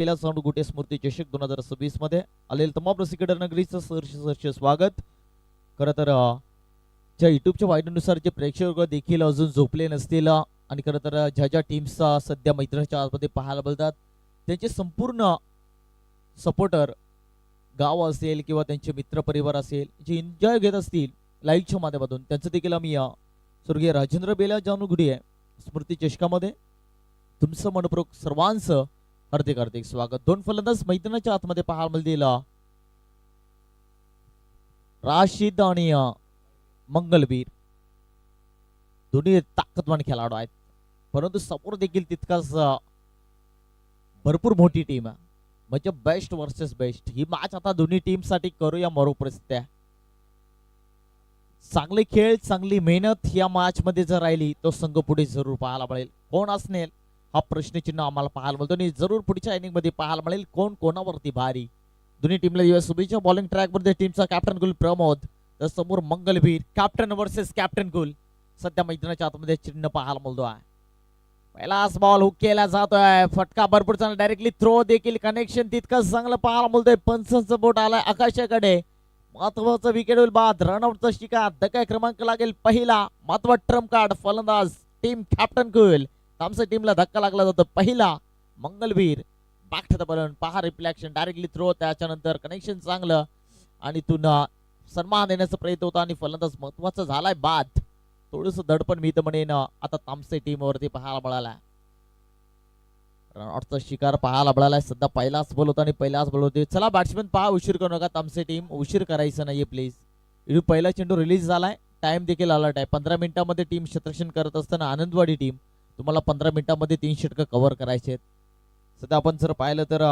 पहिला साऊंड गुटे स्मृती चषक 2026 मध्ये आलेले तमाम रसिकडर नगरीचं सहर्ष स्वागत. खरं तर ज्या युट्यूबच्या वाहिनीनुसार जे प्रेक्षक देखील अजून झोपले नसतील आणि खरं तर ज्या ज्या टीम्स सध्या मैत्रिणीच्या आतमध्ये पाहायला मिळतात त्यांचे संपूर्ण सपोर्टर गाव असेल किंवा त्यांचे मित्रपरिवार असेल जे एन्जॉय घेत असतील लाईव्हच्या माध्यमातून त्यांचं देखील आम्ही स्वर्गीय राजेंद्र बेला जानूगुडी स्मृती चषकामध्ये तुमचं मनपूर्वक सर्वांचं हार्दिक हार्दिक स्वागत. दोन फलंदाज मैदानाच्या आतमध्ये पाहायला मिळतील राशिद आणि मंगलवीर. दोन्ही ताकदवान खेळाडू आहेत परंतु समोर देखील तितकाच भरपूर मोठी टीम आहे म्हणजे बेस्ट वर्सेस बेस्ट ही मॅच आता दोन्ही टीम साठी करूया मरो परिस्थिती आहे. चांगले खेळ चांगली मेहनत या मॅच मध्ये जर राहिली तो संघ पुढे जरूर पाहायला मिळेल. कोण असणे हा प्रश्नचिन्ह आम्हाला पाहायला मिळतो आणि जरूर पुढच्या इनिंग मध्ये पाहायला मिळेल कोण कोणावरती भारी. दोन्ही टीमला दिवस शुभेच्छा. बॉलिंग ट्रॅक मध्ये टीमचा कॅप्टन कुल प्रमोद तर समोर मंगलवीर कॅप्टन वर्सेस कॅप्टन कुल सध्या मैदानाच्या आतमध्ये चिन्ह पाहायला मिळतो आहे. पहिलाच बॉल हुक केला जातोय फटका भरपूर चांगला डायरेक्टली थ्रो देखील कनेक्शन तितकंच चांगलं पाहायला मिळतोय. पंचांचा बोट आलाय आकाशाकडे महत्वाचं विकेट होईल बाद रनआउटचा शिकार धक्का क्रमांक लागेल पहिला महत्वाचं ट्रम्प कार्ड फलंदाज टीम कॅप्टन कुल आमच्या टीमला धक्का लागला जातो पहिला मंगलवीर बॅक टू द बॉल पहा रिफ्लेक्शन डायरेक्टली थ्रो त्याच्यानंतर कनेक्शन चांगलं आणि पुन्हा सन्मान देण्याचा प्रयत्न होता आणि फलंदाज महत्वाचा झालाय बाद. थोडस दडपण मी तर म्हणेन आता तामसे टीम वरती पाहायला मिळाला. रनआउटचा शिकार पाहायला मिळालाय सध्या पहिलाच बॉल होता आणि पहिलाच बॉल होते. चला बॅट्समॅन पहा उशीर करू नका तामसे टीम उशीर करायचं नाहीये प्लीज. इथून पहिला चेंडू रिलीज झालाय टाइम देखील अलर्ट आहे. 15 मिनिटांमध्ये टीम क्षेत्ररक्षण करत असताना आनंदवाडी टीम तुम्हाला 15 मिनिटांमध्ये 3 षटकं कव्हर करायचे आहेत. सध्या आपण जर पाहिलं तर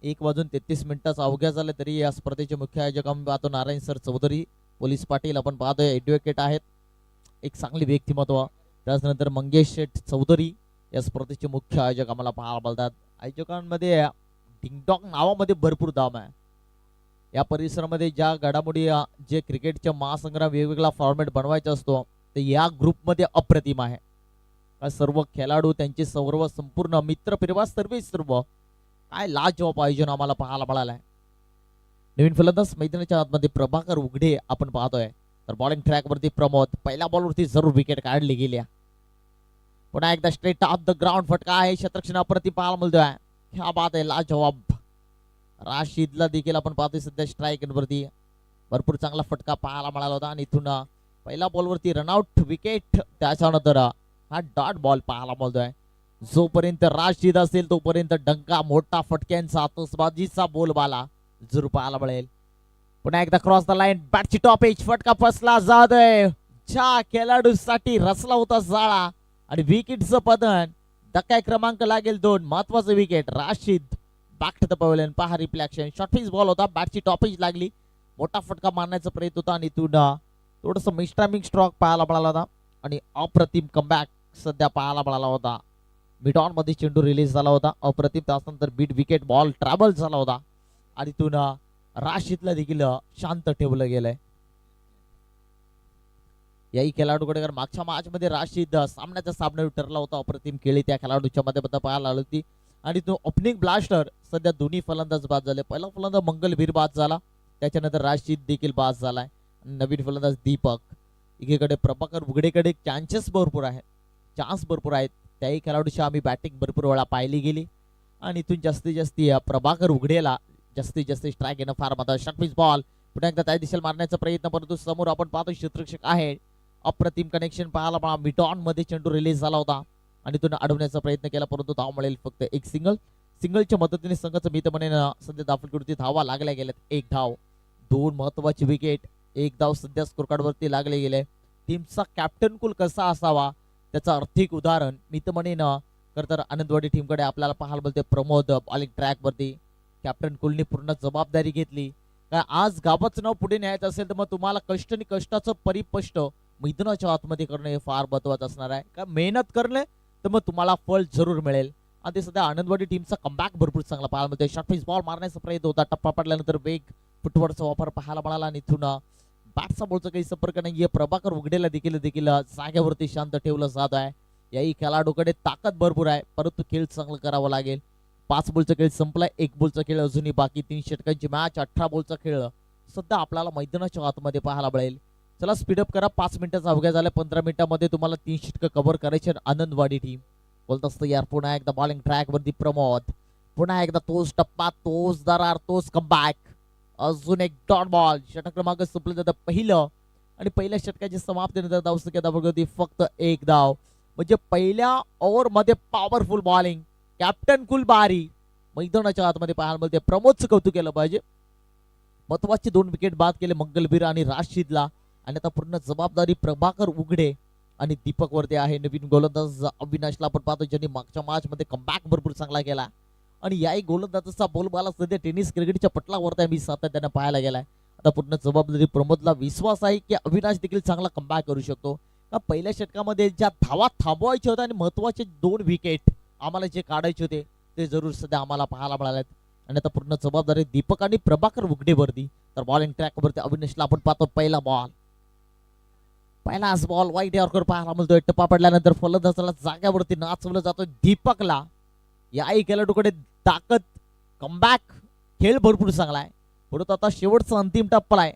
1:33 अवघ्या झाले तरी या स्पर्धेचे मुख्य आयोजक आम्ही पाहतो नारायण सर चौधरी पोलीस पाटील आपण पाहतोय ॲडव्होकेट आहेत एक चांगली व्यक्तिमत्व. त्यानंतर मंगेश शेठ चौधरी या स्पर्धेचे मुख्य आयोजक आम्हाला पाहायला मिळतात. आयोजकांमध्ये डिंगडॉंग नावामध्ये भरपूर दाम आहे. या परिसरामध्ये ज्या घडामोडी जे क्रिकेटच्या महासंग्राम वेगवेगळा फॉर्मॅट बनवायचा असतो ते या ग्रुपमध्ये अप्रतिम आहे. सर्व खेळाडू त्यांचे सर्व संपूर्ण मित्र परिवार सर्व काय लाजवाब आयोजन आम्हाला पाहायला मिळालाय. नवीन फलंदाज मैदानाच्या आतमध्ये प्रभाकर उघडे आपण पाहतोय तर बॉलिंग ट्रॅक वरती प्रमोद पहिल्या बॉलवरती जरूर विकेट काढली गेल्या. पुन्हा एकदा स्ट्रेट ऑफ द ग्राउंड फटका आहे क्षेत्ररक्षण अप्रतिम पाहायला मिळतोय. ह्या बात आहे लाजवाब. राशिदला देखील आपण पाहतोय सध्या स्ट्राईक वरती भरपूर चांगला फटका पाहायला मिळाला होता आणि इथून पहिल्या बॉलवरती रनआउट विकेट त्याच्यानंतर हा डॉट बॉल पाहायला मिळतोय. जोपर्यंत राशिद असेल तोपर्यंत डंका मोठा फटक्यांचा आतषबाजीचा बोलबाला जरूर पाहायला मिळेल. पुन्हा एकदा क्रॉस द लाईन बॅटची टॉप एज फटका फसला जातोय ज्या खेळाडूसाठी रचला होता जाळा आणि विकेटचं पतन धक्का क्रमांक लागेल 2 महत्वाचं wicket Rashid back to the pavilion पहा रिफ्लेक्शन शॉर्ट फिक्स बॉल होता बॅटची टॉप एज लागली मोठा फटका मारण्याचा प्रयत्न होता आणि इथून थोडस मिस्टामिंग स्ट्रोक पाहायला मिळाला होता आणि अप्रतिम कमबॅक सध्या पाहायला मिळाला होता. मिड ऑन मध्ये चेंडू रिलीज झाला होता अप्रतिम त्यानंतर बीट विकेट बॉल ट्रॅव्हल झाला होता आणि तिथून राशिदला देखील शांत ठेवलं गेलंय. याही खेळाडूकडे कारण मागच्या मॅच मध्ये राशिद सामन्याचा सामना ठरला होता अप्रतिम खेळी त्या खेळाडूच्या मध्ये पाहायला आली होती आणि तो ओपनिंग ब्लास्टर सध्या दोन्ही फलंदाज बाद झाले. पहिला फलंदाज मंगलवीर बाद झाला त्याच्यानंतर राशिद देखील बाद झालाय. नवीन फलंदाज दीपक एकीकडे प्रभाकर उघडेकडे चान्सेस भरपूर आहेत त्याही खेळाडूची आम्ही बॅटिंग भरपूर वेळा पाहिली गेली आणि इथून जास्तीत जास्त प्रभाकर उघडेला जास्तीत जास्त स्ट्राईक येणं फार महत्त्वाचं. शॉर्ट पिच बॉल पुन्हा एकदा त्या दिशेला मारण्याचा प्रयत्न परंतु समोर आपण पाहतो क्षेत्ररक्षक आहे अप्रतिम कनेक्शन पाहायला मिड ऑन मध्ये चेंडू रिलीज झाला होता आणि तो अडवण्याचा प्रयत्न केला परंतु धाव मिळेल फक्त एक सिंगलच्या मदतीने संघाचं मी तर म्हणेन सध्या दाफलकडून धावा लागल्या गेल्यात 1 धाव 2 महत्वाची विकेट 1 धाव सध्या स्कोर कार्ड वरती लागले गेले. टीमचा कॅप्टन कुल कसा असावा त्याचं आर्थिक उदाहरण मी तर म्हणेन तर आनंदवाडी टीमकडे आपल्याला पाहायला मिळते. प्रमोद बॉलिंग ट्रॅक वरती कॅप्टन कुलनी पूर्ण जबाबदारी घेतली. आज गावाचं नाव पुढे न्यायचं असेल तर मग तुम्हाला कष्ट आणि कष्टाचं परिपष्ट मैदानाच्या आतमध्ये करणं हे फार महत्वाचं असणार आहे. का मेहनत करणे तर मग तुम्हाला फळ जरूर मिळेल. आणि सध्या आनंदवाडी टीमचा कमबॅक भरपूर चांगला पाहायला मिळतोय. शॉर्ट पिच बॉल मारण्याचा प्रयत्न होता टप्पा पडल्यानंतर वेग फुटवर्डचा वापर पाहायला मिळाला आणि इथून बॅटचा बॉलचा काही संपर्क नाहीये. प्रभाकर उघडेला देखील जागेवरती शांत ठेवलं जात आहे. याही खेळाडूकडे ताकद भरपूर आहे परंतु खेळ चांगला करावा लागेल. 5 बॉलचा खेळ संपलाय, 1 बॉलचा खेळ अजूनही बाकी, 3 षटकांची मॅच, 18 बॉलचा खेळ सध्या आपल्याला मैदानाच्या आतमध्ये पाहायला मिळेल. चला स्पीडअप करा, 5 मिनिटाचा अवघ्या झाल्या, 15 मिनिटांमध्ये तुम्हाला 3 षटकं कव्हर करायचे. आनंदवाडी टीम बोलत असतं यार, पुन्हा एकदा बॉलिंग ट्रॅक वरती प्रमोद, पुन्हा एकदा तोच टप्पा, तोच दरार, तोच कमबॅक, अजून एक डॉट बॉल. षटक क्रमांक संपलं जातं पहिलं आणि पहिल्या षटकाची समाप्तीनंतर धावसंख्या दाखवली फक्त 1 धाव. म्हणजे पहिल्या ओव्हर मध्ये पॉवरफुल बॉलिंग, कॅप्टन कुलबारी मैदानाच्या आतमध्ये पाहायला मिळते. प्रमोदचं कौतुक केलं पाहिजे. महत्वाचे 2 विकेट बाद केले मंगलबीर आणि राशिदला आणि आता पूर्ण जबाबदारी प्रभाकर उघडे आणि दीपक वरती आहे. नवीन गोलंदाज अविनाशला आपण पाहतो, ज्यांनी मागच्या मॅच मध्ये कमबॅक भरपूर चांगला केला आणि याही गोलंदाजाचा बोलबाला सध्या टेनिस क्रिकेटच्या पटलावरती मी सातत्याने पाहायला गेलाय. आता पूर्ण जबाबदारी प्रमोदला विश्वास आहे की अविनाश देखील चांगला कमबॅक करू शकतो. का पहिल्या षटकामध्ये ज्या धावा थांबवायच्या होत्या आणि महत्वाचे 2 विकेट आम्हाला जे काढायचे होते ते जरूर सध्या आम्हाला पाहायला मिळालेत. आणि आता पूर्ण जबाबदारी दीपक आणि प्रभाकर उघडेवरती. तर बॉलिंग ट्रॅकवरती अविनाशला आपण पाहतो, पहिला बॉल, पहिलाच बॉल वाईट यॉर्कर पाहायला मिळतोय. टप्पा पडल्यानंतर फलंदाजाला जाग्यावरती नाचवलं जातं. दीपकला याही खेळाडूकडे ताकद, कमबॅक, खेळ भरपूर चांगला आहे. परंतु आता शेवटचा अंतिम टप्पा आहे,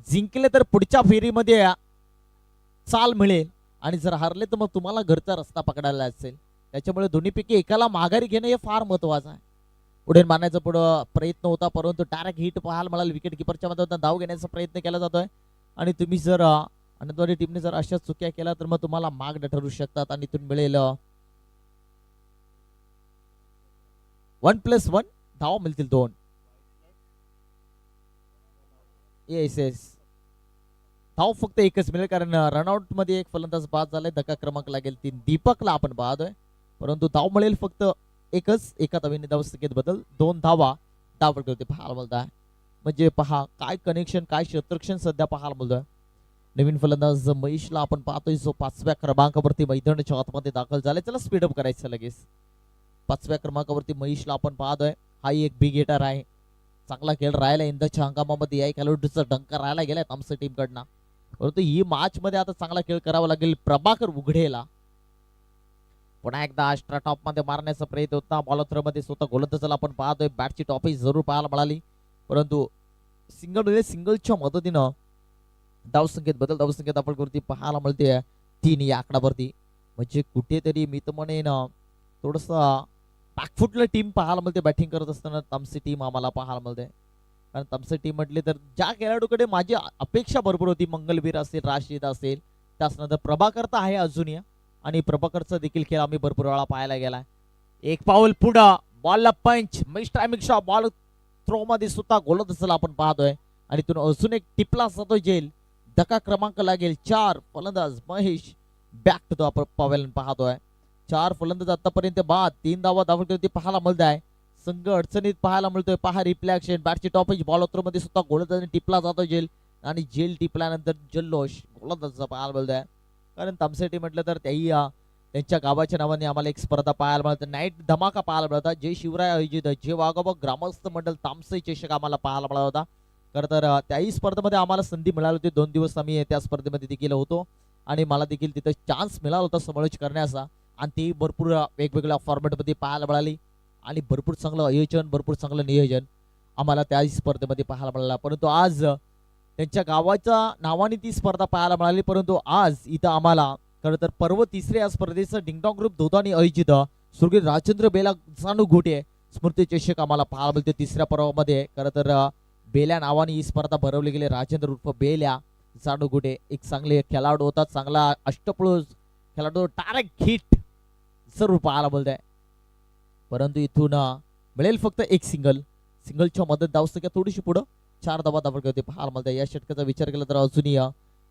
जिंकले तर पुढच्या फेरीमध्ये चाल मिळेल आणि जर हारले तर मग तुम्हाला घरचा रस्ता पकडायला असेल. त्याच्यामुळे दोन्हीपैकी एकाला माघारी घेणं हे फार महत्वाचं आहे. पुढे मारण्याचा पुढं प्रयत्न होता, परंतु डायरेक्ट हिट पाहायला मिळाला. विकेट किपरच्या मध्ये धाव घेण्याचा प्रयत्न केला जातोय आणि तुम्ही जर आनंदवाडी टीमने जर अशा चुक्या केल्या तर मग तुम्हाला मार्ग ठरू शकतात आणि इथून मिळेल 1+1 धाव मिळतील 2. येस धाव फक्त एकच मिळेल कारण रनआउट मध्ये एक फलंदाज बाद झालाय. धक्का क्रमांक लागेल 3. दीपकला आपण पाहतोय, परंतु धाव मिळेल फक्त एकच. एका धावेने धावसंख्येत बदल, 2 धावा धावपट होते पाहायला मिळत आहे. म्हणजे पहा काय कनेक्शन, काय क्षेत्रक्षण सध्या पाहायला मिळतोय. नवीन फलंदाज महेशला आपण पाहतोय, जो 5व्या क्रमांकावरती मैदानाच्या आतमध्ये दाखल झालाय. चला स्पीडअप करायचं लगेच. 5व्या क्रमांकावरती महेशला आपण पाहतोय. हा एक बिग हिटर आहे, चांगला खेळ राहिला यंदाच्या हंगामामध्ये. या खेळाडूचा डंका राहायला गेलाय तामसे टीम कडनं, परंतु ही मॅच मध्ये आता चांगला खेळ करावा लागेल प्रभाकर उघडेला. पुन्हा एकदा एक्स्ट्रा टॉप मध्ये मारण्याचा प्रयत्न होता. बॉलर मध्ये स्वतः गोलंदाजाला आपण पाहतोय. बॅटची टॉपी जरूर पाहायला मिळाली, परंतु सिंगलच्या मदतीनं धावसंख्येत बदल. धावसंख्येत आपण वरती पाहायला मिळते 3 या आकडावरती. म्हणजे कुठेतरी मी तर म्हणेन थोडस बॅकफुटला टीम पाहायला मिळते बॅटिंग करत असताना. तामसी टीम आम्हाला पाहायला मिळते, कारण तामसी टीम म्हटले तर ज्या खेळाडूकडे माझी अपेक्षा भरपूर होती, मंगलवीर असेल, राशिद असेल, त्याचनंतर प्रभाकर तर आहे अजूनही आणि प्रभाकरचा देखील खेळ आम्ही भरपूर वेळा पाहायला गेला. एक पाऊल पुढं, बॉलला punch, miss timing shot, ball throw मध्ये सुद्धा गोलंदाजाला आपण पाहतोय आणि तिथून अजून एक टिपला जातोय जेल. धक्का क्रमांक लागेल 4. फलंदाज Mahesh back to the pavilion पाहतोय. 4 फलंदाज आतापर्यंत बाद, 3 धावा धावते पाहायला मिळत आहे. संघ अडचणीत पाहायला मिळतोय. पहा रिफ्लेक्शन, बॅटची टॉपेज, बॉल मध्ये सुद्धा गोलंदाजाने टिपला जातो जेल आणि जेल टिपल्यानंतर जल्लोष गोलंदाजाचा पाहायला मिळत आहे. कारण तामसेटी म्हटलं तर त्याही त्यांच्या गावाच्या नावाने आम्हाला एक स्पर्धा पाहायला मिळते. नाईट धमाका पाहायला मिळतात. जय शिवराय आयोजित जय वाघोबा ग्रामस्थ मंडळ तामसे चषक आम्हाला पाहायला मिळाला होता. खरं तर त्याही स्पर्धेमध्ये आम्हाला संधी मिळाली होती. 2 दिवस आम्ही त्या स्पर्धेमध्ये देखील होतो आणि मला देखील तिथे चान्स मिळाला होता समावेश करण्याचा आणि ती भरपूर वेगवेगळ्या फॉर्मॅटमध्ये पाहायला मिळाली आणि भरपूर चांगलं आयोजन, भरपूर चांगलं नियोजन आम्हाला त्या स्पर्धेमध्ये पाहायला मिळाला. परंतु आज त्यांच्या गावाच्या नावाने ती स्पर्धा पाहायला मिळाली, परंतु आज इथं आम्हाला खरं तर पर्व 3रे या स्पर्धेचं डिंगडॉंग ग्रुप दोदानी आयोजित स्वर्गीय राजेंद्र बेला जानू घोटे स्मृती चषक आम्हाला पाहायला मिळते 3ऱ्या पर्वामध्ये. खरं तर बेल्या नावाने ही स्पर्धा भरवली गेली. राजेंद्र उर्फ बेल्या जानू घोटे एक चांगले खेळाडू होता, चांगला अष्टपळू खेळाडू, डायरेक्ट हिट जरूर पाहायला मिळत आहे. परंतु इथून मिळेल फक्त एक सिंगलच्या मदत. धावसंख्या थोडीशी पुढं 4 धावा धावत होते पाहायला मिळत आहे. या षटकाचा विचार केला तर अजूनही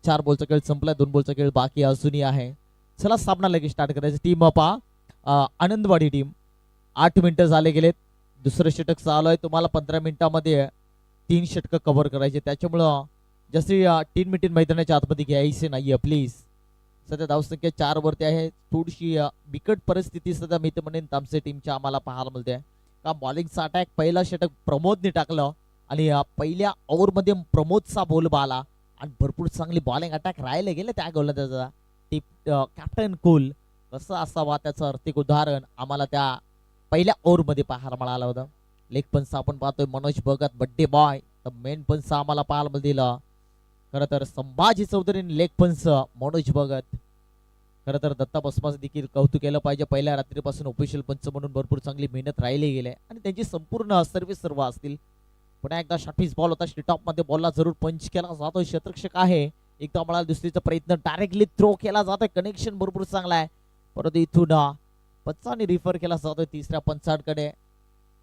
4 बॉलचा खेळ संपलाय, 2 बॉलचा खेळ बाकी अजूनही आहे. चला सामना लगेच स्टार्ट करायचं. टीम पहा आनंदवाडी टीम 8 मिनिटं झाले गेलेत. दुसरं षटक चालू आहे. तुम्हाला 15 मिनिटांमध्ये 3 षटकं कव्हर करायचे, त्याच्यामुळं जसे 3 मिनिट मैदानाच्या आतमध्ये घ्यायचे नाहीये प्लीज. सध्या धावसंख्या 4 वरती आहे. थोडीशी बिकट परिस्थिती सध्या मी तर म्हणेन तामसे टीमच्या आम्हाला पाहायला मिळते. का बॉलिंगचा अटॅक पहिला षटक प्रमोदने टाकलं आणि पहिल्या ओव्हरमध्ये प्रमोदचा बोलबाला आणि भरपूर चांगली बॉलिंग अटॅक राहिले गेले त्या गोलंदाजाचा. कॅप्टन कूल कसं असावा त्याचं आर्थिक उदाहरण आम्हाला त्या पहिल्या ओव्हरमध्ये पाहायला मिळाला होता. लेग पंच आपण पाहतोय मनोज भगत बड्डे बॉय, तर मेन पंच आम्हाला पाहायला दिला खरं तर संभाजी चौधरी, लेग पंच मनोज भगत. खरं तर दत्ता बसमाचं देखील कौतुक केलं पाहिजे. पहिल्या रात्रीपासून ऑफिशियल पंच म्हणून भरपूर चांगली मेहनत राहिली गेली आणि त्यांची संपूर्ण सर्व्हिस सर्व असतील. पुन्हा एकदा शॉर्टपिच बॉल होता, स्टॉप मध्ये बॉलला जरूर पंच केला जातोय. क्षेत्ररक्षक आहे, एकदा मला दुसरीचा प्रयत्न डायरेक्टली थ्रो केला जातोय. कनेक्शन भरपूर चांगला आहे, परंतु इथून पंचाने रिफर केला जातोय तिसऱ्या पंचांकडे.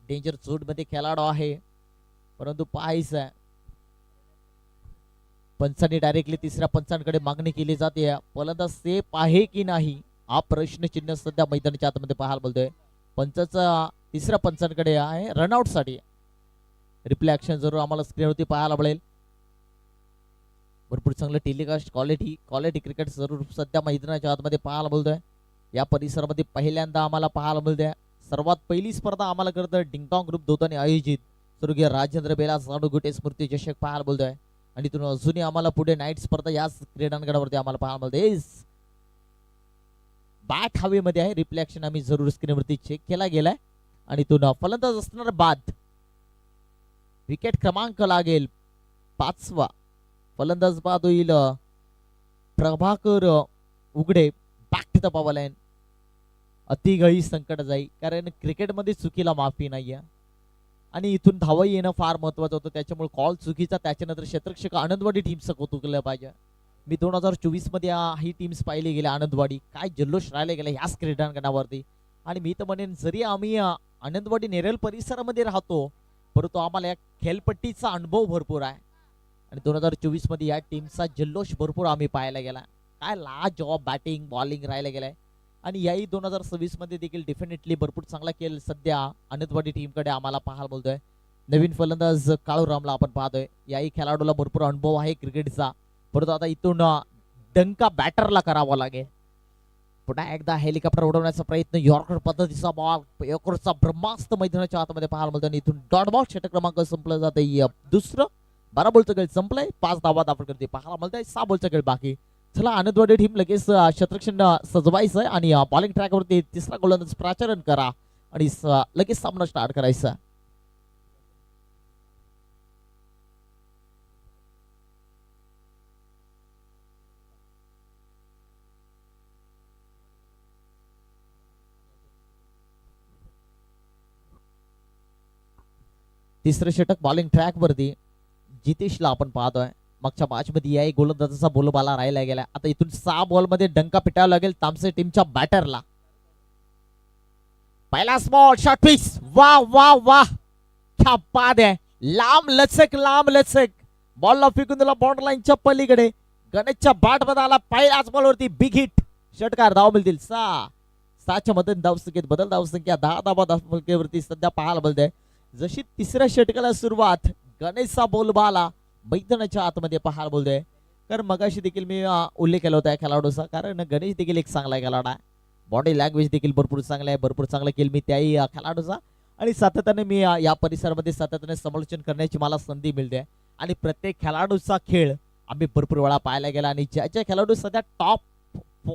डेंजर झोन मध्ये खेळाडू आहे, परंतु पाहायचं पंचांनी डायरेक्टली तिसऱ्या पंचांकडे मागणी केली जाते. फलंदाज सेफ आहे की नाही हा प्रश्नचिन्ह सध्या मैदानाच्या आतमध्ये पाहायला बोलतोय. पंचाचा तिसऱ्या पंचांकडे आहे रनआउट साठी. रिप्ले ऍक्शन जरूर आम्हाला स्क्रीनवरती पाहायला मिळेल. भरपूर चांगलं टेलिकास्ट क्वालिटी क्रिकेट जरूर सध्या मैदानाच्या आतमध्ये पाहायला बोलतोय. या परिसरामध्ये पहिल्यांदा आम्हाला पाहायला मिळतोय. सर्वात पहिली स्पर्धा आम्हाला करतोय डिंगडॉंग ग्रुप दोतांनी आयोजित स्वर्गीय राजेंद्र बेला साडुगुटे स्मृती चषक पाहायला बोलतोय. आणि तिथून अजूनही आम्हाला पुढे नाईट स्पर्धा याच क्रीडांगणावरती आम्हाला पाहायला मिळते. बॅट हवेमध्ये आहे. रिप्ले ऍक्शन आम्ही जरूर स्क्रीनवरती चेक केला गेलाय. आणि तिथून फलंदाज असणार बाद. विकेट क्रमांक लागेल 5वा. फलंदाज बाद होईल प्रभाकर उघडे. Back to the power line. अतिगळी संकट जाईल, कारण क्रिकेटमध्ये चुकीला माफी नाहीये आणि इथून धावा येणं फार महत्वाचं होतं. त्याच्यामुळे कॉल चुकीचा, त्याच्यानंतर क्षेत्ररक्षक आनंदवाडी टीमचं कौतुक केलं पाहिजे. मी 2024 मध्ये ही टीम्स पाहिली गेल्या. आनंदवाडी काय जल्लोष राहिला गेला ह्याच क्रीडांगणावरती. आणि मी तर म्हणेन जरी आम्ही आनंदवाडी नेरळ परिसरामध्ये राहतो, परंतु आम्हाला या खेळपट्टीचा अनुभव भरपूर आहे. आणि 2024 मध्ये या टीमचा जल्लोष भरपूर आम्ही पाहायला गेला. काय लाजवाब बॅटिंग बॉलिंग राहायला गेलाय. आणि याही 2026 मध्ये देखील डेफिनेटली भरपूर चांगला खेळ सध्या आनंदवाडी टीमकडे आम्हाला पाहायला बोलतोय. नवीन फलंदाज काळूरामला आपण पाहतोय. याही खेळाडूला भरपूर अनुभव आहे क्रिकेटचा, परंतु आता इथून डंका बॅटरला करावा लागेल. पुन्हा एकदा हेलिकॉप्टर उडवण्याचा प्रयत्न. यॉर्कर पद्धतीचा बॉल, यॉर्करचा ब्रह्मास्त्र मैदानाच्या आतमध्ये पाहायला मिळतो. आणि इथून डॉट बॉल षटक क्रमांक संपलं जाते. दुसरं 12 बॉलचा खेळ संपलाय. 5 धावा दाखल करते पाहायला मिळतंय. 6 बॉलचा खेळ बाकी. चला आनंदवाडी टीम लगेच क्षेत्ररक्षण सजवायचं आहे आणि बॉलिंग ट्रॅकवरती तिसरा गोलंदाज प्राचारण करा आणि लगेच सामना स्टार्ट करायचा. तिसरं षटक बॉलिंग ट्रॅक वरती जितेशला आपण पाहतोय. मागच्या मॅच मध्ये याही गोलंदाजाचा बोलबाला राहिला गेला. आता इथून 6 बॉल मध्ये डंका पिटावा लागेल तामसे टीमच्या बॅटरला. पहिला स्मॉल शॉट पिच. वा वा वा क्या बात आहे. लांब लचक बॉलला फेकून दिला बाउंड्री लाईनच्या पलीकडे. गणेशच्या बॅट मध्ये आला. पहिल्याच बॉलवरती बिग हिट. षटकार धाव मिळतील 6च्या मधून धावसंख्येत बदल. धावसंख्या 10 धावा धावसंख्येवरती सध्या पाहायला मिळते. जशी तिसऱ्या षटकाला सुरुवात गणेशचा बोलबाला मैदानाच्या आतमध्ये पाहायला बोलतोय. कारण मगाशी देखील मी उल्लेख केला होता या खेळाडूचा, कारण गणेश देखील एक चांगला खेळाडू आहे. बॉडी लँग्वेज देखील भरपूर चांगला आहे. भरपूर चांगला खेळ मी त्याही खेळाडूचा. आणि सातत्याने मी या परिसरामध्ये सातत्याने समालोचन करण्याची मला संधी मिळते. आणि प्रत्येक खेळाडूचा खेळ आम्ही भरपूर वेळा पाहायला गेला. आणि ज्या खेळाडू सध्या टॉप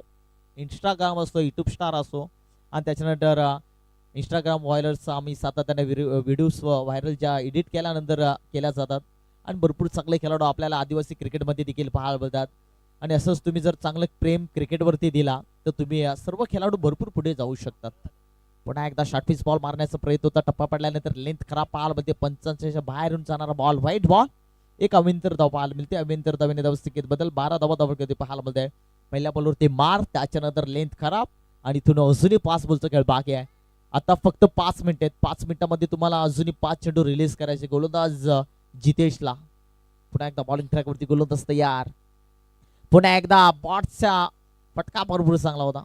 इंस्टाग्राम असो, युट्यूब स्टार असो, आणि त्याच्यानंतर इंस्टाग्राम व्हायरलचा आम्ही सातत्याने व्हिडिओज व्हायरल ज्या एडिट केल्यानंतर केल्या जातात. आणि भरपूर चांगले खेळाडू आपल्याला आदिवासी क्रिकेटमध्ये देखील पाहायला मिळतात. आणि असंच तुम्ही जर चांगलं प्रेम क्रिकेटवरती दिला तर तुम्ही सर्व खेळाडू भरपूर पुढे जाऊ शकतात. पुन्हा एकदा शॉर्टपिच बॉल मारण्याचा प्रयत्न होता. टप्पा पडल्यानंतर लेंथ खराब पाहायला मिळते. पंचांच्या बाहेरून जाणारा बॉल, व्हाईट बॉल. एक अविंतर धाव पाहायला मिळते. अविंतर धावेने धावसंख्येत बदल. 12 धावा धाव करते पाहायला मिळते. पहिल्या बॉलवरती मार, त्याच्यानंतर लेंथ खराब आणि इथून अजूनही 5 बॉलचा खेळ बाकी आहे. आता फक्त 5 मिनिट आहेत. 5 मिनिटांमध्ये तुम्हाला अजूनही 5 चेंडू रिलीज करायचे. गोलंदाज जितेशला. पुन्हा एकदा बॉलिंग ट्रॅकवरती गोलंदाज तयार. पुन्हा एकदा बॉटचा फटका भरपूर चांगला होता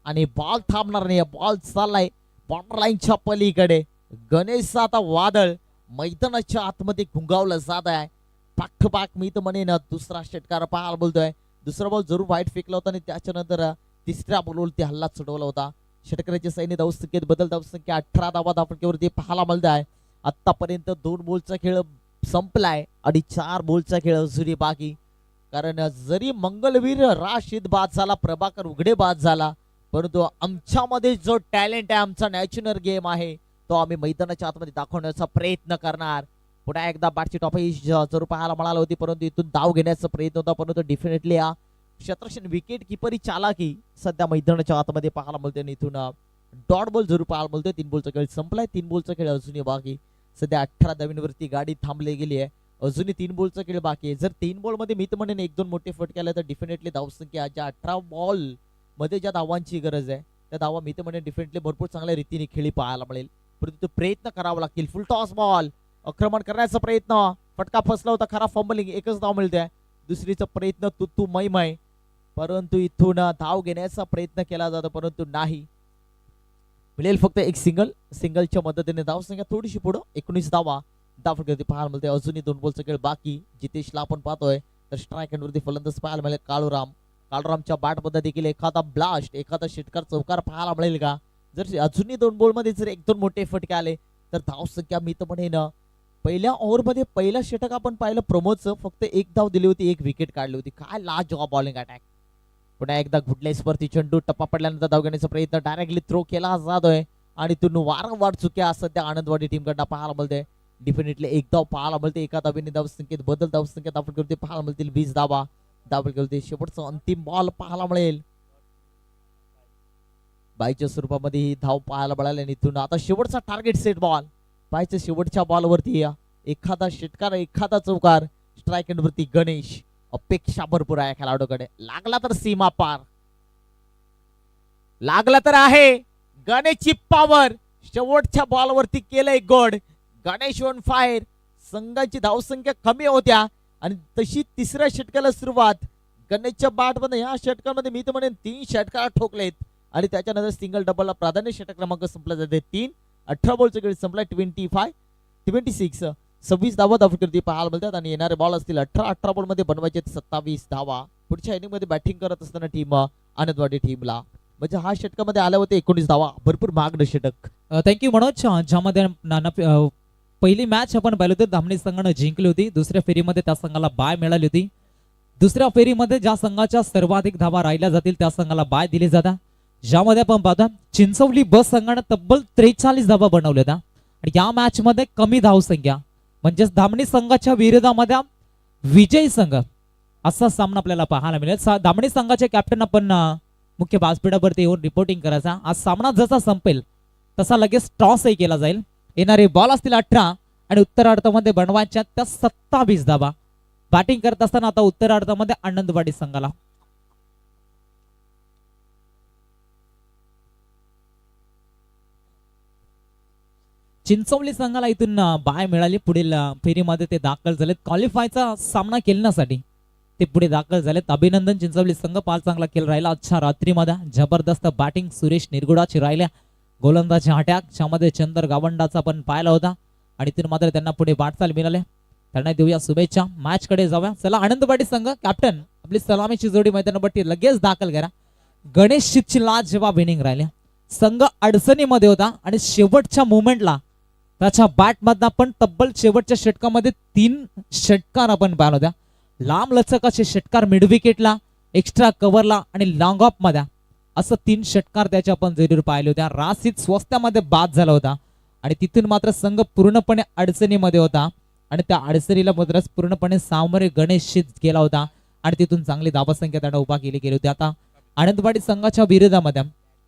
आणि बॉल थांबणार नाही. बॉल चाललाय बाउंड्री लाईनच्या पलीकडे. गणेशचा आता वादळ मैदानाच्या आतमध्ये घुंगावलं जात आहे. पाक टू पाक मी तर म्हणेन दुसरा षटकार पाहायला बोलतोय. दुसरा बॉल जरूर वाईट फेकला होता आणि त्याच्यानंतर तिसऱ्या बॉलवरती हल्ला चढवला होता. षटकाराच्या सैन्य धावसंख्येत बदल. धावसंख्या 18 धावा धावसंख्येवरती पाहायला मिळत आहे. आतापर्यंत 2 बॉलचा खेळ संपलाय आणि 4 बॉलचा खेळ अजूनही बाकी. कारण जरी मंगलवीर राशीद बाद झाला, प्रभाकर उघडे बाद झाला, परंतु आमच्यामध्ये जो टॅलेंट आहे, आमचा नॅचरल गेम आहे, तो आम्ही मैदानाच्या आतमध्ये दाखवण्याचा प्रयत्न करणार. पुन्हा एकदा बॅटची टॉपही जरूर पाहायला मिळाली होती, परंतु इथून धाव घेण्याचा प्रयत्न होता, परंतु डेफिनेटली हा क्षेत्ररक्षण विकेट किपरी चालाकी सध्या मैदानाच्या आतमध्ये पाहायला मिळते. आणि इथून डॉट बॉल जरूर पाहायला मिळतोय. 3 बॉलचा खेळ संपलाय. 3 बॉलचा खेळ अजूनही बाकी. सध्या 18 धावींवरती गाडी थांबली गेली आहे. अजूनही 3 बॉलचा खेळ बाकी आहे. जर 3 बॉल मध्ये मी तर म्हणेन 1-2 मोठे फटके आले तर डेफिनेटली धावसंख्या ज्या 18 बॉल मध्ये ज्या धावांची गरज आहे त्या धावा मी तर म्हणेन डेफिनेटली भरपूर चांगल्या रीतीने खेळी पाहायला मिळेल. परंतु प्रयत्न करावा लागतील. फुल टॉस बॉल आक्रमण करण्याचा प्रयत्न, फटका फसला होता, खरा फंबलिंग, एकच धाव मिळते. दुसरीचा प्रयत्न तुतू मै, परंतु इथून धाव घेण्याचा प्रयत्न केला जातो परंतु नाही. मिळेल फक्त एक सिंगलच्या मदतीने धावसंख्या थोडीशी पुढं 19 धावा दाफडकरती पाहायला मिळते. अजूनही 2 बॉलचा खेळ बाकी. जितेशला आपण पाहतोय तर स्ट्राईक एंडवरती फलंदाज पाहायला मिळेल काळूरामच्या बॅटमध्ये देखील एखादा ब्लास्ट, एखादा षटकार चौकार पाहायला मिळेल का? जर अजूनही 2 बॉल मध्ये जर 1-2 मोठे फटके आले तर धावसंख्या मी तर म्हणेन पहिल्या ओव्हरमध्ये पहिला षटक आपण पाहिलं प्रमोदचं, फक्त 1 धाव दिली होती, 1 विकेट काढली होती. काय लाजवाब बॉलिंग अटॅक. पुन्हा एकदा घुटलेसवरती चेंडू टप्पा पडल्यानंतर धाव घेण्याचा प्रयत्न, डायरेक्टली थ्रो केला जातोय आणि तिथून वारंवार चुक्या सध्या आनंदवाडी टीम कडनं पाहायला मिळते. डेफिनेटली 1 धाव पाहायला मिळते. एका धावेने धावसंख्येत बदल, धावसंख्या दाफडकरती पाहायला मिळतील 20 धावा दाफडकरती. शेवटचा अंतिम बॉल पाहायला मिळेल बाईच्या स्वरूपामध्ये ही धाव पाहायला मिळाली. आणि इथून आता शेवटचा टार्गेट सेट बॉल. बाईच्या शेवटच्या बॉलवरती एखादा षटकार, एखादा चौकार. स्ट्राईक एंडवरती गणेश. अपेक्षा भरपूर आहे खेळाडूकडे. लागला तर सीमा पार, लागला तर आहे. गणेशची पॉवर शेवटच्या बॉलवरती केलंय गोड. Ganesh on fire. संघाची धावसंख्या कमी होत्या आणि तशी तिसऱ्या षटकाला सुरुवात गणेशच्या बॅटमध्ये. या षटकामध्ये मी तर म्हणेन 3 षटकार ठोकलेत आणि त्याच्यानंतर सिंगल डबलला प्राधान्य. षटक क्रमांक संपला जाते 3. 18 बॉलचा खेळ संपला. 26 26 धावा दाफडकरती पाहायला मिळतात आणि येणारे बॉल असतील 18 बॉल मध्ये बनवायचे 27 धावा. पुढच्या इनिंग मध्ये बॅटिंग करत असताना टीम आनंदवाडी टीमला म्हणजे हा षटकामध्ये आल्या होते 19 धावा. भरपूर मागणं षटक. थँक्यू मनोज. ज्यामध्ये पहिली मॅच आपण पाहिली होती धामणी संघानं जिंकली होती. दुसऱ्या फेरीमध्ये त्या संघाला बाय मिळाली होती. दुसऱ्या फेरीमध्ये ज्या संघाच्या सर्वाधिक धावा राहिल्या जातील त्या संघाला बाय दिली जातात. ज्यामध्ये आपण पाहता चिंचवली बस संघानं तब्बल 43 धावा बनवल्या होत्या आणि या मॅच मध्ये कमी धावसंख्या म्हणजेच धामणी संघाच्या विरोधामध्ये विजयी संघ असा सामना आपल्याला पाहायला मिळेल. धामणी संघाचे कॅप्टन आपण मुख्य व्यासपीठावरती येऊन रिपोर्टिंग करायचा. आज सामना जसा संपेल तसा लगेच टॉसही केला जाईल. येणारे बॉल असतील 18 आणि उत्तरार्धामध्ये बनवायच्या त्या 27 धावा. बॅटिंग करत असताना आता उत्तरार्धामध्ये आनंदवाडी संघाला चिंचवली संघाला इथून बाय मिळाली. पुढील फेरीमध्ये ते दाखल झालेत. क्वालिफायचा सामना खेळण्यासाठी ते पुढे दाखल झालेत. अभिनंदन. चिंचवली संघ फार चांगला खेळ राहिला आजच्या रात्रीमध्ये. जबरदस्त बॅटिंग सुरेश निरगुडाची राहिल्या. गोलंदाजी अटॅक ज्यामध्ये चंदर गावंडाचा पण पाहिला होता आणि तिथून मात्र त्यांना पुढे वाटचाल मिळाले. त्यांना देऊया शुभेच्छा. मॅच कडे जाऊया. चला आनंदवाडी संघ कॅप्टन आपली सलामीची जोडी मैदानावरती लगेच दाखल करा. गणेश शिपची लाजवाब इनिंग राहिल्या. संघ अडचणीमध्ये होता आणि शेवटच्या मोमेंटला त्याच्या बॅटमधनं पण तब्बल शेवटच्या षटकामध्ये 3 षटकार आपण पाहिला होत्या. लांब लचकाचे षटकार मिड विकेटला, एक्स्ट्रा कव्हरला आणि लॉंग ऑफ मध्ये असं 3 षटकार त्याचे आपण जरूर पाहिले होत्या. रासित स्वस्त्यामध्ये बाद झाला होता आणि तिथून मात्र संघ पूर्णपणे अडचणीमध्ये होता आणि त्या अडचणीला मात्र पूर्णपणे सामोरे गणेशशीत गेला होता आणि तिथून चांगली धावसंख्या त्यानं उभा केली गेली होती. आता आनंदवाडी संघाच्या विरोधामध्ये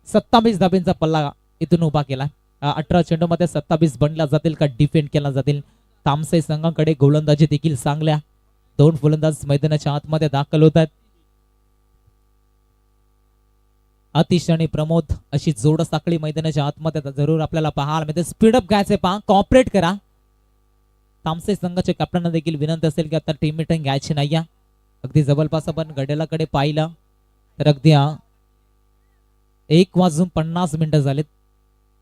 27 धाब्यांचा पल्ला इथून उभा केला. 18 चेंडूमध्ये 27 बनल्या जातील का डिफेंड केला जातील. तामसे संघाकडे गोलंदाजी देखील चांगल्या. 2 फलंदाज मैदानाच्या आतमध्ये दाखल होतात. आतिश आणि प्रमोद अशी जोड साखळी मैदानाच्या आतमध्ये जरूर आपल्याला पाहायला मिळते. स्पीडअप घ्यायचे पहा, कॉपरेट करा. तामसे संघाच्या कॅप्टनना देखील विनंती असेल की आता टीम मीटिंग घ्यायची नाही. अगदी जवळपास आपण घड्याळाकडे पाहिलं तर अगदी 1:50 झालेत.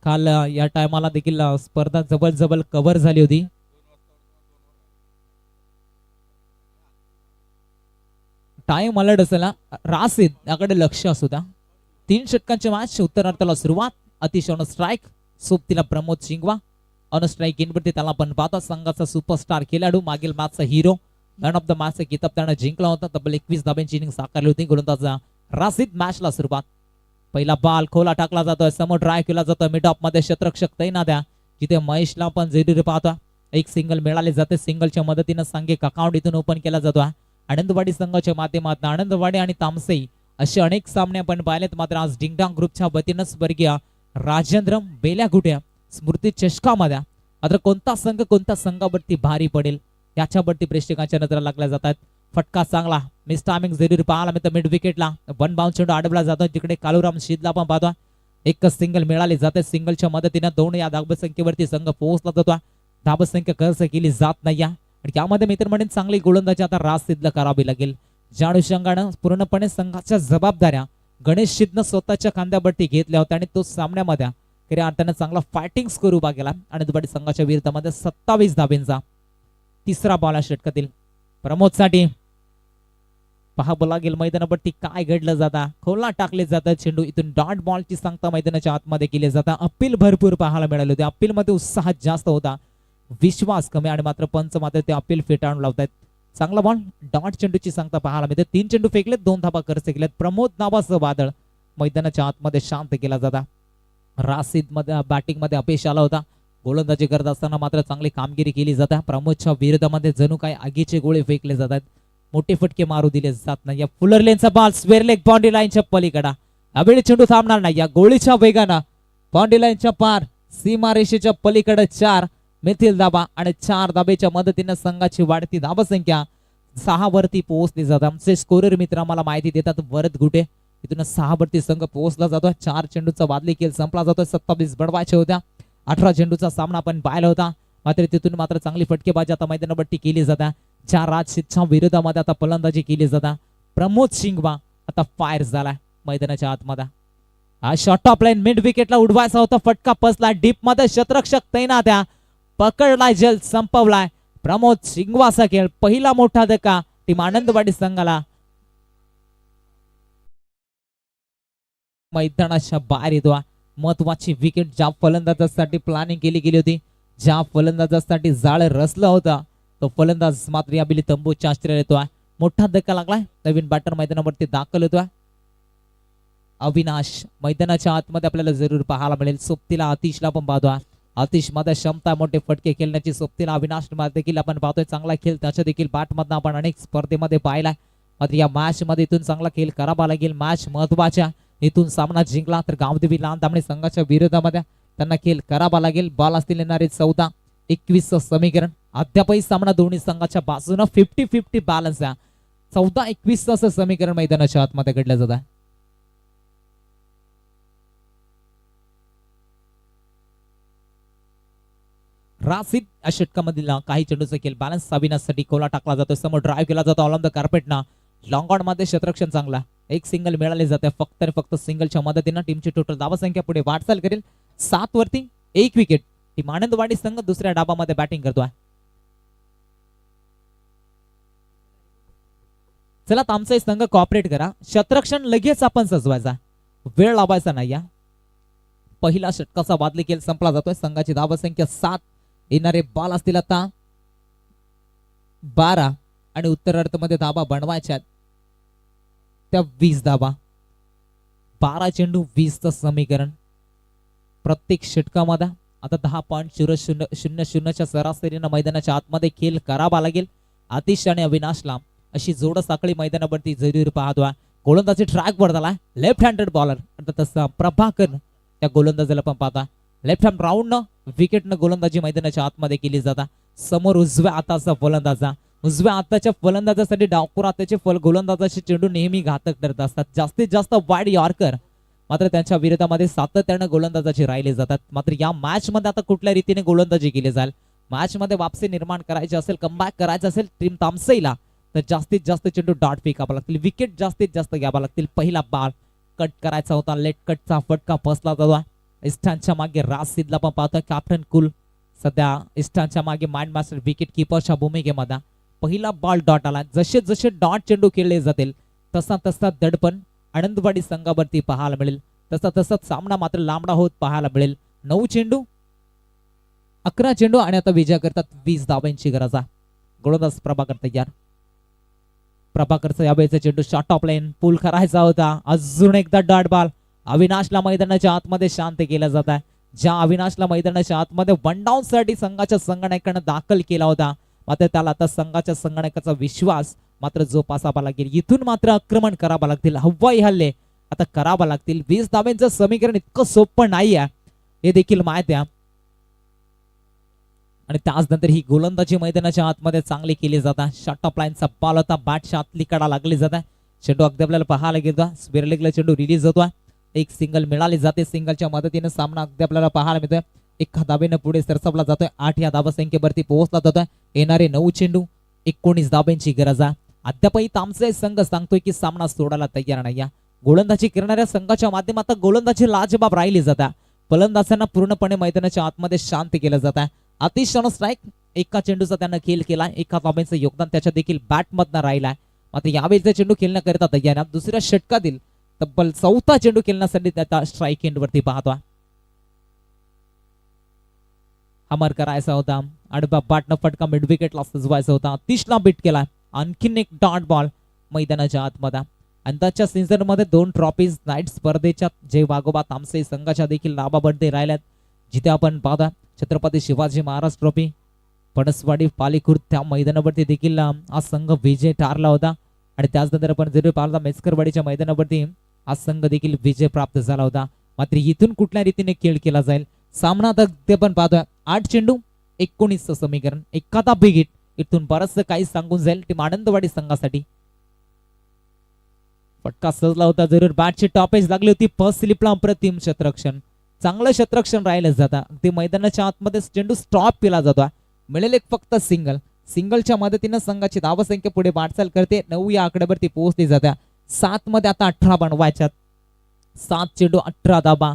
काल या टायमाला देखील स्पर्धा जवळ कव्हर झाली होती. टाइम अलर्ट असेल. रासिद याकडे लक्ष असू द्या. 3 षटकांचे मॅच. उत्तरार्धाला सुरुवात. अतिश ऑन स्ट्राईक. सोबतीला प्रमोद शिंगवा ऑन स्ट्राईक इनवरती त्याला पण पाहता. संघाचा सुपरस्टार खेळाडू, मागील मॅचचा हिरो, मॅन ऑफ द मॅचचा किताब त्यानं जिंकला होता. तब्बल 21 धाब्यांची इनिंग साकारली होती. गोलंदाज रासिद. मॅचला सुरुवात. पहिला बॉल खोला टाकला जातोय, समोर ड्राय केला जातोय मिड ऑफ मध्ये क्षेत्ररक्षक तैनात आहे, जिथे महेशला पण जरुरी पाहतोय. एक सिंगल मिळाले जाते, सिंगलच्या मदतीने सांघिक अकाउंट इथून ओपन केला जातो. आनंदवाडी संघाच्या माध्यमातून आनंदवाडी आणि तामसई असे अनेक सामने आपण पाहिलेत. मात्र आज डिंगडांग ग्रुपच्या वतीनं स्वर्गीय राजेंद्र बेल्यागुटे स्मृती चषकामध्ये मात्र कोणता संघ कोणत्या संघावरती भारी पडेल याच्यावरती प्रेक्षकांच्या नजरा लागल्या जातात. फटका चांगला मिस टायमिंग जरुरी पाहायला मिळतं. मिड विकेटला वन बाउंड चेंडू अडवला जातो, तिकडे कालूराम शीदला पण पाहतो. एकच सिंगल मिळाली जाते, सिंगलच्या मदतीने 2 या धावसंख्येवरती संघ पोहोचला जातो. धावसंख्या खर्च केली जात नाही आणि यामध्ये मित्रमंडळी चांगली गोलंदाजी आता रास सिद्ध करावी लागेल. ज्या अनुषंगानं पूर्णपणे संघाच्या जबाबदाऱ्या गणेश शिदनं स्वतःच्या खांद्यावरती घेतल्या होत्या आणि तो सामन्यामध्ये खऱ्या अर्थानं चांगला फायटिंग स्कोर उभा केला. आनंदवाडी संघाच्या विरुद्धामध्ये 27 धाबेंचा तिसरा बॉल षटकातील प्रमोदसाठी पाहावं लागेल मैदानावरती काय घडलं जाता. खोला टाकले जातात चेंडू, इथून डॉट बॉलची सांगता मैदानाच्या आतमध्ये केली जाता. अपील भरपूर पाहायला मिळाले होते, अपील मध्ये उत्साह जास्त होता, विश्वास कमी आणि मात्र पंच मात्र ते अपील फेटाळून लावतात. चांगला बॉल डॉट चेंडूची सांगता पाहायला मिळते. 3 चेंडू फेकलेत, 2 धाबा खर्च केलेत. प्रमोद नावाचं वादळ मैदानाच्या आतमध्ये शांत केला जाता. रासिद मध्ये बॅटिंग मध्ये अपयश आला होता. गोलंदाजी करत असताना मात्र चांगली कामगिरी केली जाते. प्रमोदच्या विरोधामध्ये जणू काही आगीचे गोळे फेकले जातात, मोठे फटके मारू दिले जात नाही. या फुलर लेनचा बॉल स्क्वेअर लेग बाउंड्री लाईनच्या पलीकडा, अवेळी चेंडू थांबणार नाही. या गोळीच्या वेगानं बाउंड्री लाईनच्या पार सीमारेषेच्या पलीकडे 4 मिथिल धाबा आणि 4 धाबेच्या मदतीने संघाची वाढती धावसंख्या 6 वरती पोहोचली जाते. आमचे स्कोरर मित्र आम्हाला माहिती देतात, वरद गुटे इथून 6 वरती संघ पोहोचला जातो. 4 चेंडूचा वादली खेळ संपला जातोय. 27 बनवायचे होत्या. 18 चेंडूचा सामना आपण पाहिला होता, मात्र तिथून मात्र चांगली फटकेबाजी आता मैदानावरती केली जाते. ज्या राजशिदच्या विरोधामध्ये आता फलंदाजी केली जाता. प्रमोद शिंगवा आता फायर झालाय मैदानाच्या आतमध्ये. हा शॉट ऑफ लाईन मिड विकेटला उडवायचा होता, फटका पसला डीप मध्ये, क्षेत्ररक्षक तैनात आहे, पकडलाय जल संपवलाय. प्रमोद शिंगवाचा खेळ, पहिला मोठा धक्का टीम आनंदवाडी संघाला मैदानाच्या बाहेर येतो. महत्वाची विकेट ज्या फलंदाजासाठी प्लॅनिंग केली गेली होती, ज्या फलंदाजासाठी जाळ रचला होता, तो फलंदाज मात्र या बिली तंबूच्या आश्रयात येतोय. मोठा धक्का लागलाय, नवीन बॅटर मैदानावरती दाखल होतोय. अविनाश मैदानाच्या आतमध्ये आपल्याला जरूर पाहायला मिळेल. सोबतीला आतिशला पण पाहतोय. आतिश मध्ये क्षमता, मोठे फटके खेळण्याची सोबतीला अविनाश देखील आपण पाहतोय. चांगला खेळ त्याच्या देखील बॅट मधनं आपण अनेक स्पर्धेमध्ये पाहिलाय. मात्र या मॅच मध्ये इथून चांगला खेळ करावा लागेल. मॅच महत्वाच्या, इथून सामना जिंकला तर गावदेवी लहान दामणे संघाच्या विरोधामध्ये त्यांना खेळ करावा लागेल. बॉल असतील येणारे 14-21 समीकरण. अद्यापही सामना दोन्ही संघाच्या बाजूने 50-50 बॅलन्स आहे. 14-21 समीकरण मैदानाच्या आतमध्ये घडलं जात आहे. रासिद या षटकामधील काही चेंडूचा खेळ बॅलन्स साबिनासाठी खोला टाकला जातो, समोर ड्राईव्ह केला जातो ऑन द कार्पेटना. लॉंग ऑन मध्ये क्षेत्ररक्षण चांगला, एक सिंगल मिळाले जाते. फक्त आणि फक्त सिंगलच्या मदतीने टीमची टोटल धावसंख्या पुढे वाटचाल करेल. 7 वरती 1 विकेट. टीम आनंदवाडी संघ दुसऱ्या डाबामध्ये बॅटिंग करतोय. चला आमचा संघ कॉपरेट करा, क्षेत्ररक्षण लगेच आपण सजवायचा, वेळ लावायचा नाही. या पहिला षटकाचा वादली खेळ संपला जातोय. संघाची धावसंख्या 7, येणारे बॉल असतील आता 12 आणि उत्तरार्धामध्ये धाबा बनवायच्या त्या 20 धाबा. 12 चेंडू 20चं समीकरण. प्रत्येक षटकामध्ये आता 10.00 सरासरीनं मैदानाच्या आतमध्ये खेळ करावा लागेल. आतिश आणि अविनाशला अशी जोड साखळी मैदानावरती जरूर पाहतोय. गोलंदाजी ट्रॅक वर झाला, लेफ्ट हँडेड बॉलर तसं प्रभाकर त्या गोलंदाजाला पण पाहता. लेफ्ट हँड राऊंड विकेटनं गोलंदाजी मैदानाच्या आतमध्ये केली जाता. समोर उजव्या हाताचा फलंदाजा, उजव्या हाताच्या फलंदाजासाठी डावखुरा हाताचे गोलंदाजाचे चेंडू नेहमी घातक ठरत असतात. जास्तीत जास्त वाईड यॉर्कर मात्र त्यांच्या विरोधामध्ये सातत्यानं गोलंदाजाची राहिले जातात. मात्र या मॅच मध्ये आता कुठल्या रीतीने गोलंदाजी केली जाईल, मॅच मध्ये वापसी निर्माण करायची असेल, कमबॅक करायचं असेल टीम तामसईला, तर जास्तीत जास्त चेंडू डॉट फेकावा लागतील, विकेट जास्तीत जास्त घ्यावा लागतील. पहिला बॉल कट करायचा होता, लेट कटचा फटका फसला जातो. इस्टानच्या मागे रासिदला पण पाहतोय. कॅप्टन कुल सध्या इस्टानच्या मागे माइंड मास्टर विकेट किपरच्या भूमिकेमध्ये. पहिला बॉल डॉट आला. जसे जसे डॉट चेंडू खेळले जातील तसा तसा दडपण आनंदवाडी संघावरती पाहायला मिळेल. तसा तसा सामना मात्र लांबडा होत पाहायला मिळेल. 9 चेंडू 11 चेंडू आणि आता विजय करतात 20 धावांची गरज आहे. गोलंदाज प्रभाकर तयार. प्रभाकरचा यावेळेचा चेंडू शॉट ऑफ लाईन पूल करायचा होता. अजून एकदा डॉट बॉल अविनाशला मैदानाच्या आतमध्ये शांत केलं जात आहे. ज्या अविनाशला मैदानाच्या आतमध्ये वन डाऊन साठी संघाच्या संगणकानं दाखल केला होता, मात्र त्याला आता संघाच्या संगणकाचा विश्वास मात्र जोपासावा लागेल. इथून मात्र आक्रमण करावं लागतील, हवाई हल्ले आता करावं लागतील. 20 धाब्यांचं समीकरण इतकं सोपं नाही आहे हे देखील माहिती आहे. आणि त्याचनंतर ही गोलंदाजी मैदानाच्या आतमध्ये चांगली केली जातात. शॉर्ट ऑफ लाईनचा बॉल होता, बॅटच्या आतली कडा लागली जात आहे. चेंडू अगदी आपल्याला पाहायला गेला, स्क्वेअर लेगला चेंडू रिलीज होतोय. एक सिंगल मिळाली जाते, सिंगलच्या मदतीने सामना अगदी आपल्याला पाहायला मिळतोय. एका धाबेनं पुढे सरसावला जातोय. 8 या धाबा संख्येवरती पोहोचला जातोय. येणारे 9 चेंडू 19 धाब्यांची गरज आहे. अद्यापही तामसे संघ सांगतोय की सामना सोडायला तयार नाही. गोलंदाजी करणाऱ्या संघाच्या माध्यमातून गोलंदाजी लाजबाब राहिली जाते. फलंदाजांना पूर्णपणे मैदानाच्या आतमध्ये शांत केलं जात आहे. अतिशय स्ट्राईक एका चेंडूचा त्यानं खेळ केला, एका धाब्यांचं योगदान त्याच्या देखील बॅटमधनं राहिलाय. मात्र यावेळीचा चेंडू खेळण्याकरिता तयार आहे. दुसऱ्या षटकातील तब्बल 4था चेंडू खेळण्यासाठी त्याचा स्ट्राईक एंड वरती पाहतोय. हमर करायचा होता, आडबा बॅटनं फटका मिड विकेटला सजवायचा होता. 30ला बीट केला. आणखीन एक डॉट बॉल मैदानाच्या आतमध्ये. अंदाजच्या सीझन मध्ये 2 ट्रॉफीज नाईट स्पर्धेच्या जे वागोबा तामसे संघाच्या देखील नावाबडते राहिल्यात. जिथे आपण पाहता छत्रपती शिवाजी महाराज ट्रॉफी पणसवाडी पालीखुर्द त्या मैदानावरती देखील हा संघ विजय ठरला होता. आणि त्याचनंतर आपण जर पाहता मेस्करवाडीच्या मैदानावरती हा संघ देखील विजय प्राप्त झाला होता. मात्र इथून कुठल्या रीतीने खेळ केला जाईल सामना तर ते पण पाहतोय. 8 चेंडू 19 समीकरण, एखादा बिग हिट इथून बरचसं काही सांगून जाईल टीम आनंदवाडी संघासाठी. फटका सजला होता जरूर, बॅटची टॉपेज लागली होती. फर्स्ट स्लिपला अप्रतिम क्षेत्ररक्षण, चांगलं क्षेत्ररक्षण राहिलं जातं. अगदी मैदानाच्या आतमध्ये चेंडू स्टॉप केला जातो. मिळेल एक फक्त सिंगल, सिंगलच्या मदतीनं संघाची धावसंख्या पुढे वाटचाल करते. 9 या आकड्यावरती पोहोचली जाते. 7 मध्ये आता 18 बनवायच्यात. 7 चेंडू 18 धाबा,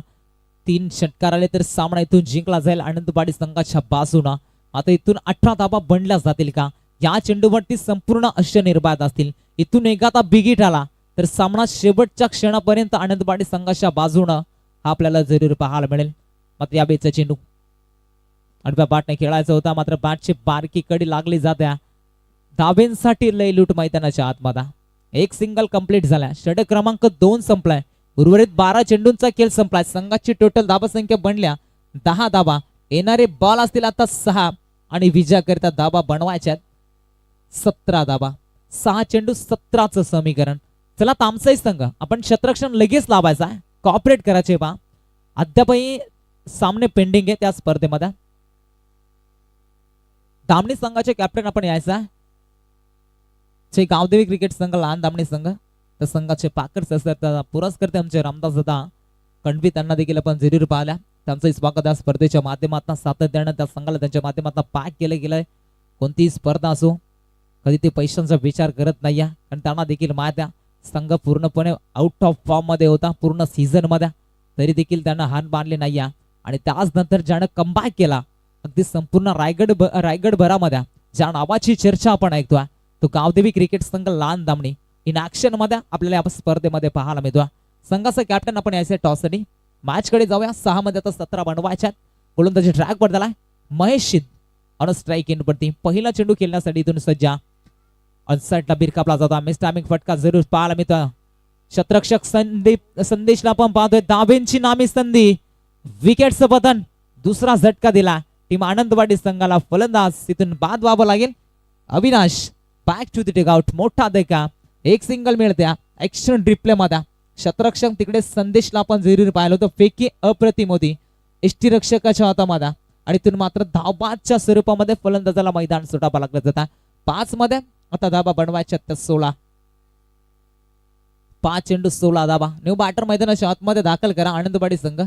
3 षटकार आले तर सामना इथून जिंकला जाईल आनंदवाडी संघाच्या बाजूनं. आता इथून 18 धाबा बनल्या जातील का? या चेंडूवरती संपूर्ण अश्य निर्बाध असतील. इथून एखादा बिगिट आला तर सामना शेवटच्या क्षणापर्यंत आनंदवाडी संघाच्या बाजूनं आपल्याला जरूर पाहायला मिळेल. मात्र या बेचा चेंडू आडव्या बॅटने खेळायचा होता, मात्र बॅटची बारकी कडी लागली जात्या. धाब्यांसाठी लय लूट मैदानाच्या आतमध्ये. एक सिंगल कंप्लीट झाला. षटक क्रमांक 2 संपलाय. उर्वरित 12 चेंडूंचा खेळ संपलाय. संघाची टोटल धाबा संख्या बनल्या 10 धाबा. येणारे बॉल असतील आता 6 आणि विजयाकरिता धाबा बनवायच्यात 17 धाबा. 6 चेंडू 17चं समीकरण. चला तामसाई संघ आपण क्षेत्ररक्षण लगेच लावायचा आहे, कॉपरेट करायचे बा. अद्यापही सामने पेंडिंग आहे त्या स्पर्धेमध्ये. दामणी संघाचे कॅप्टन आपण यायचा जे गावदेवी क्रिकेट संघ लहान दामणी संघ त्या संघाचे पाकर्स असतात पुरस्कर्ते आमचे रामदास दादा कणवी, त्यांना देखील आपण जरूर पाहिल्या. त्यांचं स्वागत या स्पर्धेच्या माध्यमातून सातत्यानं त्या संघाला त्यांच्या माध्यमातून पॅक केलं गेलंय. कोणतीही स्पर्धा असो कधी ते पैशांचा विचार करत नाही आहे, कारण त्यांना देखील माहिती आहे संघ पूर्णपणे आउट ऑफ फॉर्म मध्ये होता पूर्ण सीझन मध्ये, तरी देखील त्यांना हान बांधले नाही आहे. आणि त्याच नंतर ज्यानं कमबॅक केला अगदी संपूर्ण रायगड भरामध्ये ज्या नावाची चर्चा आपण ऐकतोय तो गावदेवी क्रिकेट संघ लहान दामणी इन ऍक्शन मध्ये आपल्याला या स्पर्धेमध्ये पाहायला मिळतोय. संघाचा कॅप्टन आपण यायचे टॉससाठी. मॅच कडे जाऊया. 6 मध्ये आता 17 बनवायच्यात. गोलंदाजी ट्रॅक वर झालाय महेश शिद ऑन स्ट्राईक इन वरती. पहिला चेंडू खेळण्यासाठी इथून सज्जा. ऑनसाइडला बिरकापला जातो. मिस टायमिंग फटका जरूर पाहायला मिळतोय. शतरक्षक संदेशला पण पाहतोय. दाबेंची नामी संधी, विकेटचं पतन, दुसरा झटका दिला टीम आनंदवाडी संघाला. फलंदाज तिथून बाद व्हावं लागेल. Avinash back to the takeout. मोठा धक्का, एक सिंगल मिळत्या एक्शन रिप्ले मध्ये. शतरक्षक तिकडे संदेशला आपण जरूर पाहिलं होतं. फेकी अप्रतिम होती यष्टीरक्षकाच्या हातामध्ये आणि तिथून मात्र धावबादच्या स्वरूपामध्ये फलंदाजाला मैदान सुटावं लागलं जातं. 5 मध्ये आता धाबा बनवायच्या 16. 5 चेंडू 16 धाबा. न्यू बॅटर मैदानाच्या आतमध्ये दाखल करा आनंदवाडी संघ.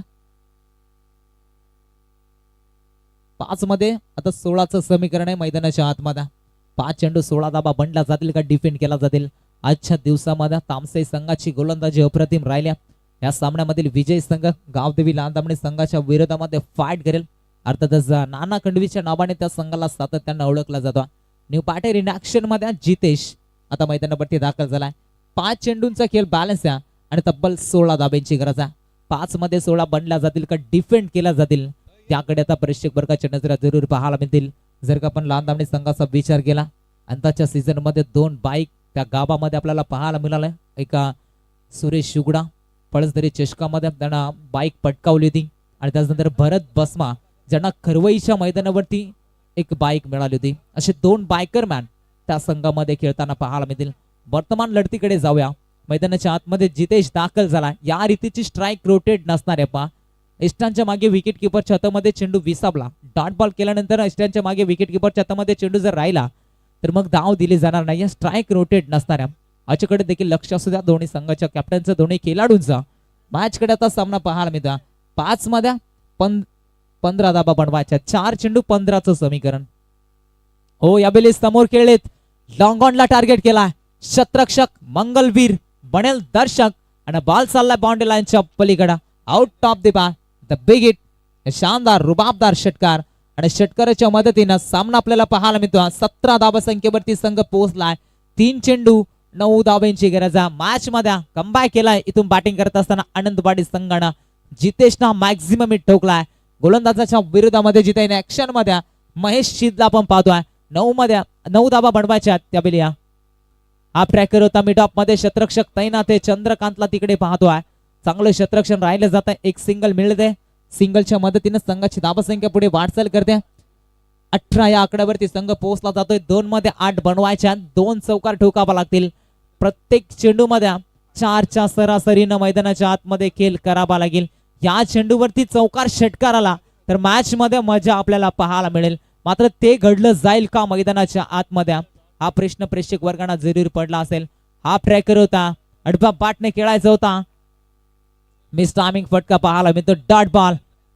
5 मध्ये आता 16चं समीकरण आहे मैदानाच्या आतमध्ये. 5 चेंडू 16 धाबा बनला जातील का डिफेंड केला जातील. आजच्या दिवसामध्ये तामसाई संघाची गोलंदाजी अप्रतिम राहिल्या. या सामन्यामधील विजय संघ गावदेवी लांदामणी संघाच्या विरोधामध्ये फाईट करेल. अर्थातच नाना खंडवीच्या नावाने त्या संघाला सातत्यानं ओळखला जातो. न्यू बॅटर इन ऍक्शन मध्ये जितेश आता मैदानावरती दाखल झालाय. 5 चेंडूंचा खेळ बॅलन्स आहे आणि तब्बल 16 धाब्यांची गरज आहे. 5 मध्ये 16 बनल्या जातील का डिफेंड केल्या जातील त्याकडे आता प्रेक्षक वर्गाच्या नजरा जरूर पाहायला मिळतील. जर का आपण लांदामणी संघाचा विचार केला अंताच्या सीझन मध्ये 2 बाईक त्या गावामध्ये आपल्याला पाहायला मिळालंय. एका सुरेश शुगडा पळसदरी चषकामध्ये त्यांना बाईक पटकावली होती आणि त्याच्यानंतर भरत बसमा ज्यांना खरवईच्या मैदानावरती एक बाईक मिळाली होती. असे 2 बायकर मॅन त्या संघामध्ये खेळताना पाहायला मिळतील. वर्तमान लढतीकडे जाऊया. मैदानाच्या आतमध्ये जितेश दाखल झाला. या रीतीची स्ट्राईक रोटेट नसणार आहे पहा. इष्टांच्या मागे विकेट किपरच्या हातामध्ये चेंडू विसावला. डॉट बॉल केल्यानंतर इष्टांच्या मागे विकेट किपरच्या हातामध्ये चेंडू जर राहिला तर मग धाव दिली जाणार नाही. या स्ट्राईक रोटेट नसणाऱ्या याच्याकडे देखील लक्ष असू द्या दोन्ही संघाच्या कॅप्टनचं, दोन्ही खेळाडूंचा. मॅचकडे आता सामना पाहायला मिळतो. 5 मध्ये 15 धाबा बनवायच्या. 4 चेंडू 15चं समीकरण. हो यावेळी समोर खेळलेत. लॉंग ऑनला टार्गेट केलाय. शतरक्षक मंगलवीर बनेल दर्शक आणि बॉल चाललाय बाउंड्री लाईनच्या पलीकडे. Out of the bar. The big hit. शानदार रुबाबदार षटकार आणि षटकाराच्या मदतीनं सामना आपल्याला पाहायला मिळतो. 17 धाबा संख्येवरती संघ पोहोचलाय. 3 चेंडू 9 धाब्यांची गरज आहे. मॅच मध्ये कमबॅक केलाय. इथून बॅटिंग करत असताना आनंदवाडी संघानं जितेशना मॅक्झिमम हिट ठोकलाय. गोलंदाजाच्या विरोधामध्ये जिथे ऍक्शन मध्ये महेश शिदला पण पाहतोय. 9 धाबा बनवायच्या त्यावेळी हा ट्रॅकर होता. मिड ऑफ मध्ये शतरक्षक तैनात आहे. चंद्रकांतला तिकडे पाहतोय. चांगलं शतरक्षण राहिलं जात आहे. एक सिंगल मिळते. सिंगलच्या मदतीने संघाची धाबसंख्या पुढे वाटचाल करते. 18 या आकड्यावरती संघ पोहोचला जातोय. 2 मध्ये 8 बनवायच्या. 2 चौकार ठोकावा लागतील. प्रत्येक चेंडू मध्ये 4च्या सरासरीनं मैदानाच्या आतमध्ये खेळ करावा लागेल. या चेंडूवरती चौकार षटकार आला तर मॅच मध्ये मजा आपल्याला पाहायला मिळेल. मात्र ते घडलं जाईल का मैदानाच्या आतमध्ये हा प्रश्न प्रेक्षक वर्गांना जरूर पडला असेल. हा ट्रॅकर होता. अडबा बाटने खेळायचा होता. मिस टायमिंग फटका पाहायला मिळतो. Dot ball.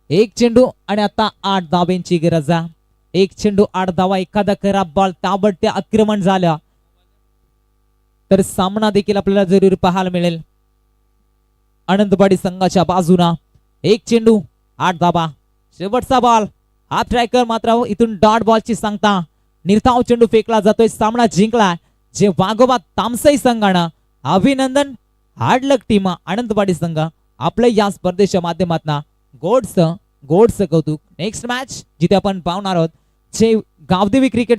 1 चेंडू आणि आता 8 धाब्यांची गरज आहे. 1 चेंडू 8 धावा. एखादा खराब बॉल ताबडतोब आक्रमण झालं तर सामना देखील आपल्याला जरूर पाहायला मिळेल. आनंदवाडी संघाच्या बाजूना 1 चेंडू 8 धाबा. शेवटचा बॉल. हा ट्रॅकर मात्र इथून डॉट बॉलची सांगता. निर्धाव चेंडू फेकला जातोय. सामना जिंकला जे वाघोबा तामसई संघानं. अभिनंदन. हार्ड लक टीम आनंदवाडी संघ आपल्या या स्पर्धेच्या माध्यमातून गोडस कौतुक. नेक्स्ट मॅच जिथे आपण पाहणार आहोत जे गावदेवी क्रिकेट